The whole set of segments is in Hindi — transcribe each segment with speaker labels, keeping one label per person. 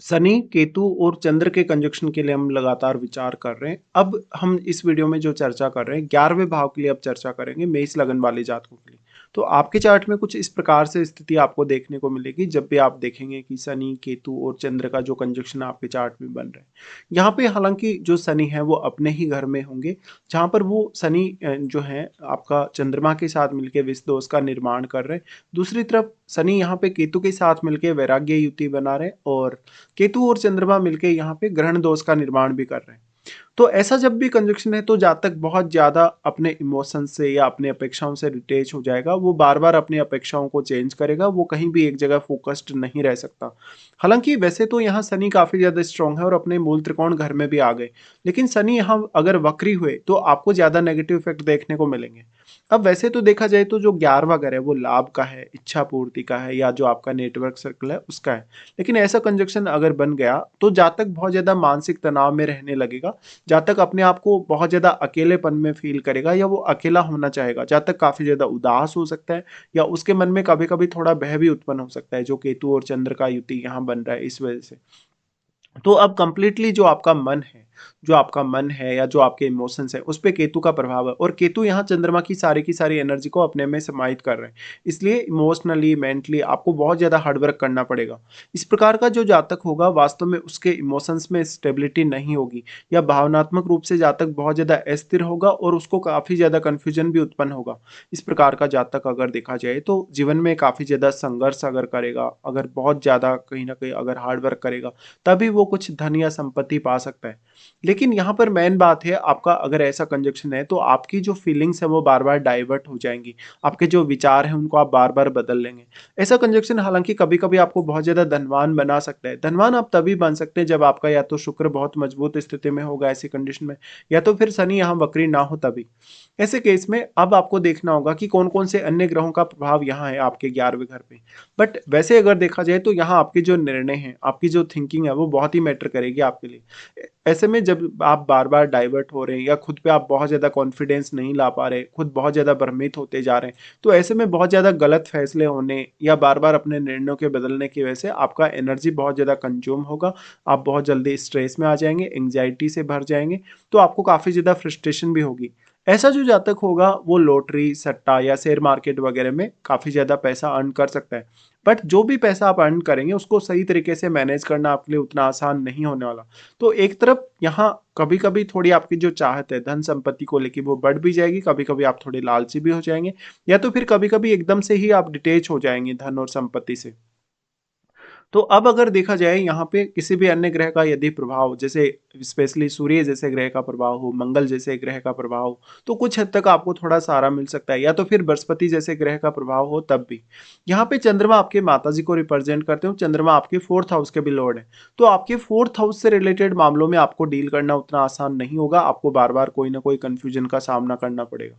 Speaker 1: शनि, केतु और चंद्र के कंजक्शन के लिए हम लगातार विचार कर रहे हैं। अब हम इस वीडियो में जो चर्चा कर रहे हैं 11वें भाव के लिए अब चर्चा करेंगे मेष लगन वाले जातकों के लिए। तो आपके चार्ट में कुछ इस प्रकार से स्थिति आपको देखने को मिलेगी जब भी आप देखेंगे कि शनि, केतु और चंद्र का जो कंजक्शन आपके चार्ट में बन रहा है। यहाँ पे हालांकि जो शनि है वो अपने ही घर में होंगे, जहाँ पर वो शनि जो है आपका चंद्रमा के साथ मिलकर विष दोष का निर्माण कर रहे हैं। दूसरी तरफ शनि यहाँ पे केतु के साथ मिलकर वैराग्य युति बना रहे हैं और केतु और चंद्रमा मिलके यहाँ पे ग्रहण दोष का निर्माण भी कर रहे हैं। तो ऐसा जब भी कंजक्शन है तो जातक बहुत ज्यादा अपने इमोशन से या अपने अपेक्षाओं से डिटेच हो जाएगा। वो बार बार अपनी अपेक्षाओं को चेंज करेगा, वो कहीं भी एक जगह फोकस्ड नहीं रह सकता। हालांकि वैसे तो यहाँ शनि काफी ज्यादा स्ट्रांग है और अपने मूल त्रिकोण घर में भी आ गए, लेकिन शनि यहाँ अगर वक्री हुए तो आपको ज्यादा नेगेटिव इफेक्ट देखने को मिलेंगे। अब वैसे तो देखा जाए तो जो 11वां घर है वो लाभ का है, इच्छा पूर्ति का है, या जो आपका नेटवर्क सर्कल है उसका है। लेकिन ऐसा कंजक्शन अगर बन गया तो जातक बहुत ज्यादा मानसिक तनाव में रहने लगेगा, जातक अपने आप को बहुत ज्यादा अकेलेपन में फील करेगा या वो अकेला होना चाहेगा, जातक काफी ज्यादा उदास हो सकता है या उसके मन में कभी कभी थोड़ा भय भी उत्पन्न हो सकता है, जो केतु और चंद्र का युति यहाँ बन रहा है इस वजह से। तो अब कंप्लीटली जो आपका मन है या जो आपके इमोशंस है उस पे केतु का प्रभाव है, और केतु यहाँ चंद्रमा की सारी एनर्जी को अपने में समाहित कर रहे हैं। इसलिए इमोशनली मेंटली आपको बहुत ज्यादा हार्डवर्क करना पड़ेगा। इस प्रकार का जो जातक होगा वास्तव में उसके इमोशंस में स्टेबिलिटी नहीं होगी, या भावनात्मक रूप से जातक बहुत ज्यादा अस्थिर होगा और उसको काफी ज्यादा कंफ्यूजन भी उत्पन्न होगा। इस प्रकार का जातक अगर देखा जाए तो जीवन में काफी ज्यादा संघर्ष अगर करेगा, अगर बहुत ज्यादा कहीं ना कहीं अगर हार्डवर्क करेगा, तभी वो कुछ धन या संपत्ति पा सकता है। लेकिन यहाँ पर मेन बात है, आपका अगर ऐसा कंजक्शन है तो आपकी जो फीलिंग्स है वो बार बार डाइवर्ट हो जाएंगी, आपके जो विचार हैं उनको आप बार बार बदल लेंगे। ऐसा कंजक्शन हालांकि कभी कभी आपको बहुत ज्यादा धनवान बना सकता है। धनवान आप तभी बन सकते हैं जब आपका या तो शुक्र बहुत मजबूत स्थिति में होगा ऐसी कंडीशन में, या तो फिर शनि यहाँ वक्री ना हो तभी। ऐसे केस में अब आपको देखना होगा कि कौन कौन से अन्य ग्रहों का प्रभाव यहाँ है आपके 11वें घर पे। बट वैसे अगर देखा जाए तो यहाँ आपके जो निर्णय हैं, आपकी जो थिंकिंग है वो बहुत ही मैटर करेगी आपके लिए। ऐसे में जब आप बार बार डाइवर्ट हो रहे हैं या खुद पे आप बहुत ज़्यादा कॉन्फिडेंस नहीं ला पा रहे, खुद बहुत ज़्यादा भ्रमित होते जा रहे हैं, तो ऐसे में बहुत ज़्यादा गलत फैसले होने या बार बार अपने निर्णयों के बदलने की वजह से आपका एनर्जी बहुत ज़्यादा कंज्यूम होगा। आप बहुत जल्दी स्ट्रेस में आ जाएंगे, एंग्जाइटी से भर जाएंगे, तो आपको काफ़ी ज़्यादा फ्रस्ट्रेशन भी होगी। ऐसा जो जातक होगा वो लॉटरी, सट्टा या शेयर मार्केट वगैरह में काफ़ी ज़्यादा पैसा अर्न कर सकता है। बट जो भी पैसा आप अर्न करेंगे उसको सही तरीके से मैनेज करना आपके लिए उतना आसान नहीं होने वाला। तो एक तरफ यहाँ कभी कभी थोड़ी आपकी जो चाहत है धन संपत्ति को लेकर वो बढ़ भी जाएगी, कभी कभी आप थोड़े लालची भी हो जाएंगे, या तो फिर कभी कभी एकदम से ही आप डिटेच हो जाएंगे धन और संपत्ति से। तो अब अगर देखा जाए यहाँ पे किसी भी अन्य ग्रह का यदि प्रभाव, जैसे स्पेशली सूर्य जैसे ग्रह का प्रभाव हो, मंगल जैसे ग्रह का प्रभाव हो, तो कुछ हद तक आपको थोड़ा सहारा मिल सकता है, या तो फिर बृहस्पति जैसे ग्रह का प्रभाव हो तब भी। यहाँ पे चंद्रमा आपके माता जी को रिप्रेजेंट करते हो, चंद्रमा आपके 4th हाउस के भी लॉर्ड है। तो आपके 4th हाउस से रिलेटेड मामलों में आपको डील करना उतना आसान नहीं होगा, आपको बार बार कोई ना कोई कंफ्यूजन का सामना करना पड़ेगा।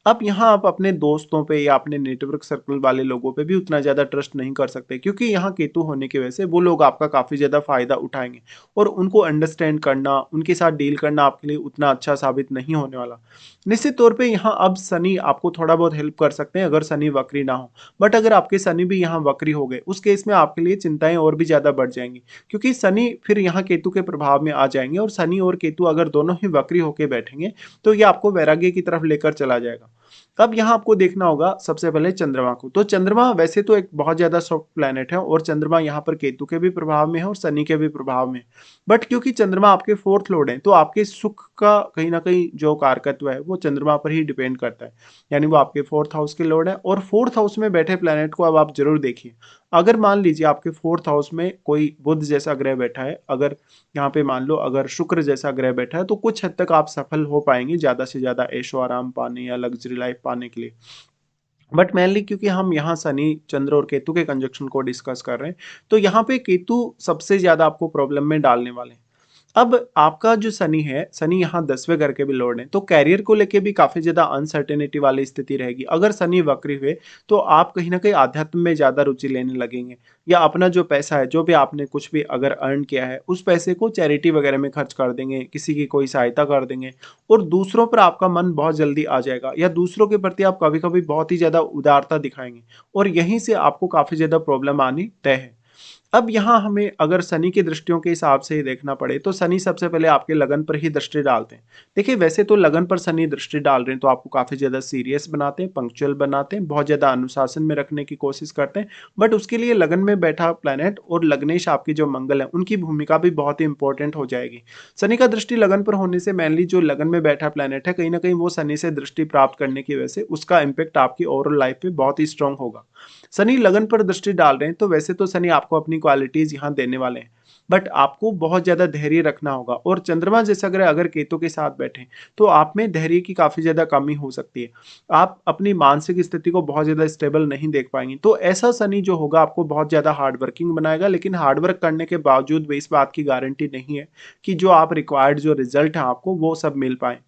Speaker 1: अब यहाँ आप अपने दोस्तों पे या अपने नेटवर्क सर्कल वाले लोगों पे भी उतना ज़्यादा ट्रस्ट नहीं कर सकते, क्योंकि यहाँ केतु होने की वजह से वो लोग आपका काफ़ी ज़्यादा फायदा उठाएंगे, और उनको अंडरस्टैंड करना, उनके साथ डील करना आपके लिए उतना अच्छा साबित नहीं होने वाला। निश्चित तौर पे यहाँ अब शनि आपको थोड़ा बहुत हेल्प कर सकते हैं अगर शनि वक्री ना हो। बट अगर आपके शनि भी यहाँ वक्री हो गए उस केस में आपके लिए चिंताएं और भी ज़्यादा बढ़ जाएंगी, क्योंकि शनि फिर यहाँ केतु के प्रभाव में आ जाएंगे, और शनि और केतु अगर दोनों ही वक्री होकर बैठेंगे तो ये आपको वैराग्य की तरफ लेकर चला जाएगा। अब यहाँ आपको देखना होगा सबसे पहले चंद्रमा को। तो चंद्रमा वैसे तो एक बहुत ज्यादा सॉफ्ट प्लैनेट है, और चंद्रमा यहाँ पर केतु के भी प्रभाव में है और शनि के भी प्रभाव में है। बट क्योंकि चंद्रमा आपके 4th लॉर्ड है तो आपके सुख का कहीं ना कहीं जो कारकत्व है वो चंद्रमा पर ही डिपेंड करता है, यानी वो आपके 4th हाउस के लॉर्ड है। और 4th हाउस में बैठे प्लैनेट को अब आप जरूर देखिए। अगर मान लीजिए आपके 4th हाउस में कोई बुध जैसा ग्रह बैठा है, अगर यहाँ पे मान लो अगर शुक्र जैसा ग्रह बैठा है, तो कुछ हद तक आप सफल हो पाएंगे ज्यादा से ज्यादा ऐशो आराम पाने या लग्जरी लाइफ पाने के लिए। बट मेनली क्योंकि हम यहाँ शनि, चंद्र और केतु के कंजक्शन को डिस्कस कर रहे हैं, तो यहाँ पे केतु सबसे ज्यादा आपको प्रॉब्लम में डालने वाले हैं। अब आपका जो शनि है, शनि यहाँ 10वें घर के भी लॉर्ड है, तो कैरियर को लेके भी काफी ज्यादा अनसर्टेनिटी वाली स्थिति रहेगी। अगर शनि वक्री हुए तो आप कहीं ना कहीं आध्यात्म में ज्यादा रुचि लेने लगेंगे, या अपना जो पैसा है, जो भी आपने कुछ भी अगर अर्न किया है उस पैसे को चैरिटी वगैरह में खर्च कर देंगे, किसी की कोई सहायता कर देंगे, और दूसरों पर आपका मन बहुत जल्दी आ जाएगा, या दूसरों के प्रति आप कभी कभी बहुत ही ज्यादा उदारता दिखाएंगे, और यहीं से आपको काफी ज्यादा प्रॉब्लम आनी तय है। अब यहाँ हमें अगर शनि की दृष्टियों के हिसाब से ही देखना पड़े तो शनि सबसे पहले आपके लगन पर ही दृष्टि डालते हैं। देखिए वैसे तो लगन पर शनि दृष्टि डाल रहे हैं तो आपको काफ़ी ज़्यादा सीरियस बनाते हैं, पंक्चुअल बनाते हैं, बहुत ज़्यादा अनुशासन में रखने की कोशिश करते हैं। बट उसके लिए लगन में बैठा प्लैनेट और लग्नेश आपकी जो मंगल है उनकी भूमिका भी बहुत ही इंपॉर्टेंट हो जाएगी। शनि का दृष्टि लगन पर होने से मेनली जो लगन में बैठा प्लैनेट है कहीं ना कहीं वो शनि से दृष्टि प्राप्त करने की वजह से उसका इम्पैक्ट आपकी ओवरऑल लाइफ पे बहुत ही स्ट्रांग होगा। शनि लगन पर दृष्टि डाल रहे हैं तो वैसे तो शनि आपको अपनी क्वालिटीज यहाँ देने वाले हैं, बट आपको बहुत ज्यादा धैर्य रखना होगा। और चंद्रमा जैसा ग्रह अगर केतु के साथ बैठे तो आप में धैर्य की काफी ज्यादा कमी हो सकती है। आप अपनी मानसिक स्थिति को बहुत ज्यादा स्टेबल नहीं देख पाएंगे। तो ऐसा शनि जो होगा आपको बहुत ज्यादा हार्ड वर्किंग बनाएगा, लेकिन हार्ड वर्क करने के बावजूद भी इस बात की गारंटी नहीं है कि जो आप रिक्वायर्ड जो रिजल्ट है आपको वो सब मिल पाए।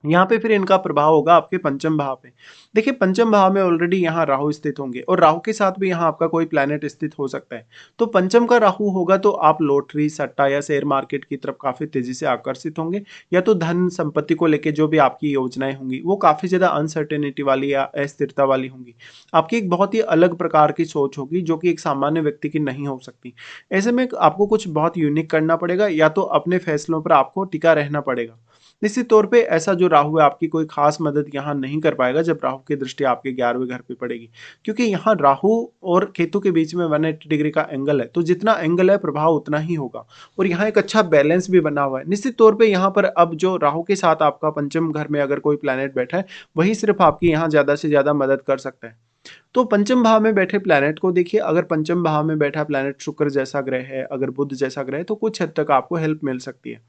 Speaker 1: यहाँ पे फिर इनका प्रभाव होगा आपके पंचम भाव पे। देखिए पंचम भाव में ऑलरेडी यहाँ राहु स्थित होंगे और राहु के साथ भी यहाँ आपका कोई प्लैनेट स्थित हो सकता है। तो पंचम का राहु होगा तो आप लॉटरी सट्टा या शेयर मार्केट की तरफ काफी तेजी से आकर्षित होंगे, या तो धन संपत्ति को लेके जो भी आपकी योजनाएं होंगी वो काफी ज्यादा अनसर्टेनिटी वाली या अस्थिरता वाली होंगी। आपकी एक बहुत ही अलग प्रकार की सोच होगी जो कि एक सामान्य व्यक्ति की नहीं हो सकती। ऐसे में आपको कुछ बहुत यूनिक करना पड़ेगा या तो अपने फैसलों पर आपको टिका रहना पड़ेगा। निश्चित तौर पे ऐसा जो राहु है आपकी कोई खास मदद यहाँ नहीं कर पाएगा जब राहु की दृष्टि आपके 11वें घर पे पड़ेगी, क्योंकि यहाँ राहु और केतु के बीच में 180 डिग्री का एंगल है। तो जितना एंगल है प्रभाव उतना ही होगा और यहाँ एक अच्छा बैलेंस भी बना हुआ है। निश्चित तौर पे यहाँ पर अब जो राहु के साथ आपका पंचम घर में अगर कोई प्लैनेट बैठा है वही सिर्फ आपकी यहाँ ज्यादा से ज्यादा मदद कर सकता है। तो पंचम भाव में बैठे प्लैनेट को देखिए, अगर पंचम भाव में बैठा प्लैनेट शुक्र जैसा ग्रह है, अगर बुध जैसा ग्रह है, तो कुछ हद तक आपको हेल्प मिल सकती है।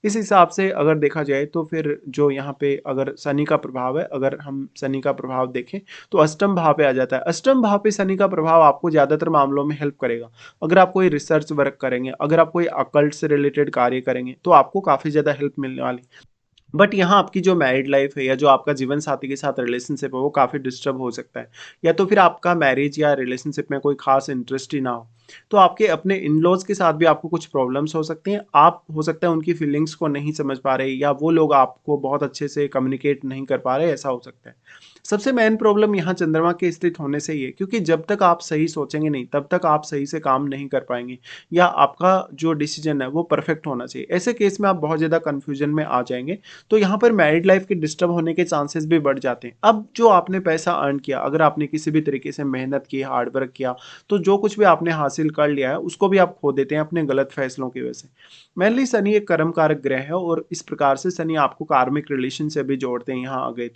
Speaker 1: इस हिसाब से अगर देखा जाए तो फिर जो यहाँ पे अगर शनि का प्रभाव है, अगर हम शनि का प्रभाव देखें तो अष्टम भाव पे आ जाता है। अष्टम भाव पे शनि का प्रभाव आपको ज्यादातर मामलों में हेल्प करेगा। अगर आप कोई रिसर्च वर्क करेंगे, अगर आप कोई अकल्ट से रिलेटेड कार्य करेंगे तो आपको काफी ज्यादा हेल्प मिलने वाली। बट यहाँ आपकी जो मैरिड लाइफ है या जो आपका जीवन साथी के साथ रिलेशनशिप है वो काफ़ी डिस्टर्ब हो सकता है, या तो फिर आपका मैरिज या रिलेशनशिप में कोई खास इंटरेस्ट ही ना हो। तो आपके अपने इन लॉज के साथ भी आपको कुछ प्रॉब्लम्स हो सकती हैं। आप हो सकता है उनकी फीलिंग्स को नहीं समझ पा रहे या वो लोग आपको बहुत अच्छे से कम्युनिकेट नहीं कर पा रहे, ऐसा हो सकता है। सबसे मेन प्रॉब्लम यहाँ चंद्रमा के स्थित होने से ही है, क्योंकि जब तक आप सही सोचेंगे नहीं तब तक आप सही से काम नहीं कर पाएंगे या आपका जो डिसीजन है वो परफेक्ट होना चाहिए। ऐसे केस में आप बहुत ज़्यादा कन्फ्यूजन में आ जाएंगे। तो यहाँ पर मैरिड लाइफ के डिस्टर्ब होने के चांसेस भी बढ़ जाते हैं। अब जो आपने पैसा अर्न किया, अगर आपने किसी भी तरीके से मेहनत की, हार्ड वर्क किया, तो जो कुछ भी आपने हासिल कर लिया है उसको भी आप खो देते हैं अपने गलत फैसलों की वजह से। मेनली शनि एक कर्म कारक ग्रह है और इस प्रकार से शनि आपको कार्मिक रिलेशन से भी जोड़ते हैं। यहाँ आ गए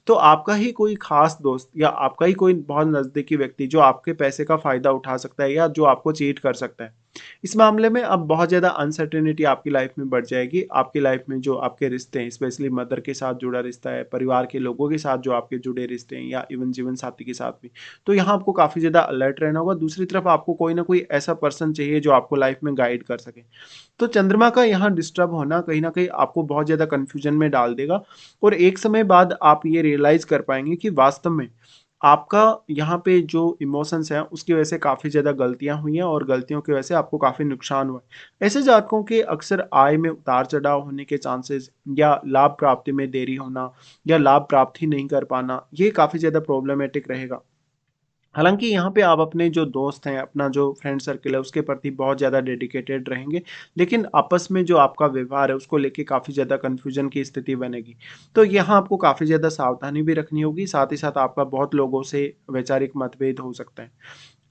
Speaker 1: तो आपका ही कोई खास दोस्त या आपका ही कोई बहुत नजदीकी व्यक्ति जो आपके पैसे का फायदा उठा सकता है या जो आपको चीट कर सकता है। इस मामले में अब बहुत ज़्यादा अनसर्टेनिटी आपकी लाइफ में बढ़ जाएगी। आपकी लाइफ में जो आपके रिश्ते हैं, स्पेशली मदर के साथ जुड़ा रिश्ता है, परिवार के लोगों के साथ जो आपके जुड़े रिश्ते हैं, या इवन जीवन साथी के साथ भी, तो यहाँ आपको काफ़ी ज़्यादा अलर्ट रहना होगा। दूसरी तरफ आपको कोई ना कोई ऐसा पर्सन चाहिए जो आपको लाइफ में गाइड कर सके। तो चंद्रमा का यहाँ डिस्टर्ब होना कहीं ना कहीं आपको बहुत ज़्यादा कन्फ्यूजन में डाल देगा और एक समय बाद आप ये रियलाइज़ कर पाएंगे कि वास्तव में आपका यहाँ पे जो इमोशंस हैं उसकी वजह से काफ़ी ज़्यादा गलतियाँ हुई हैं और गलतियों की वजह से आपको काफ़ी नुकसान हुआ है। ऐसे जातकों के अक्सर आय में उतार चढ़ाव होने के चांसेस, या लाभ प्राप्ति में देरी होना, या लाभ प्राप्त ही नहीं कर पाना, ये काफ़ी ज़्यादा प्रॉब्लमेटिक रहेगा। हालांकि यहाँ पे आप अपने जो दोस्त हैं, अपना जो फ्रेंड सर्कल है उसके प्रति बहुत ज़्यादा डेडिकेटेड रहेंगे, लेकिन आपस में जो आपका व्यवहार है उसको लेके काफ़ी ज़्यादा कन्फ्यूजन की स्थिति बनेगी। तो यहाँ आपको काफ़ी ज़्यादा सावधानी भी रखनी होगी, साथ ही साथ आपका बहुत लोगों से वैचारिक मतभेद हो सकता है।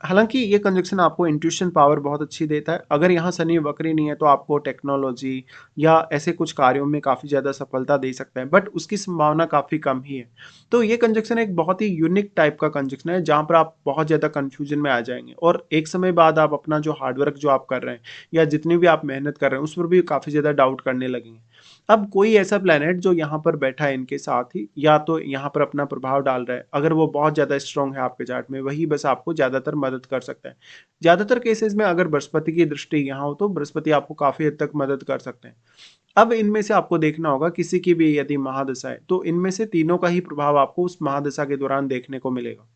Speaker 1: हालांकि ये कंजक्शन आपको इंट्यूशन पावर बहुत अच्छी देता है। अगर यहाँ शनि वक्री नहीं है तो आपको टेक्नोलॉजी या ऐसे कुछ कार्यों में काफ़ी ज़्यादा सफलता दे सकता है, बट उसकी संभावना काफ़ी कम ही है। तो ये कंजक्शन एक बहुत ही यूनिक टाइप का कंजक्शन है जहाँ पर आप बहुत ज़्यादा कन्फ्यूजन में आ जाएंगे और एक समय बाद आप अपना जो हार्डवर्क जो आप कर रहे हैं या जितनी भी आप मेहनत कर रहे हैं उस पर भी काफ़ी ज़्यादा डाउट करने लगेंगे। अब कोई ऐसा प्लेनेट जो यहाँ पर बैठा है इनके साथ ही, या तो यहाँ पर अपना प्रभाव डाल रहा है, अगर वो बहुत ज़्यादा स्ट्रांग है आपके चार्ट में, वही बस आपको ज़्यादातर मदद कर सकता है। ज़्यादातर केसेस में अगर बृहस्पति की दृष्टि यहाँ हो तो बृहस्पति आपको काफ़ी हद तक मदद कर सकते हैं। अब इनमें से आपको देखना होगा किसी की भी यदि महादशा है तो इनमें से तीनों का ही प्रभाव आपको उस महादशा के दौरान देखने को मिलेगा।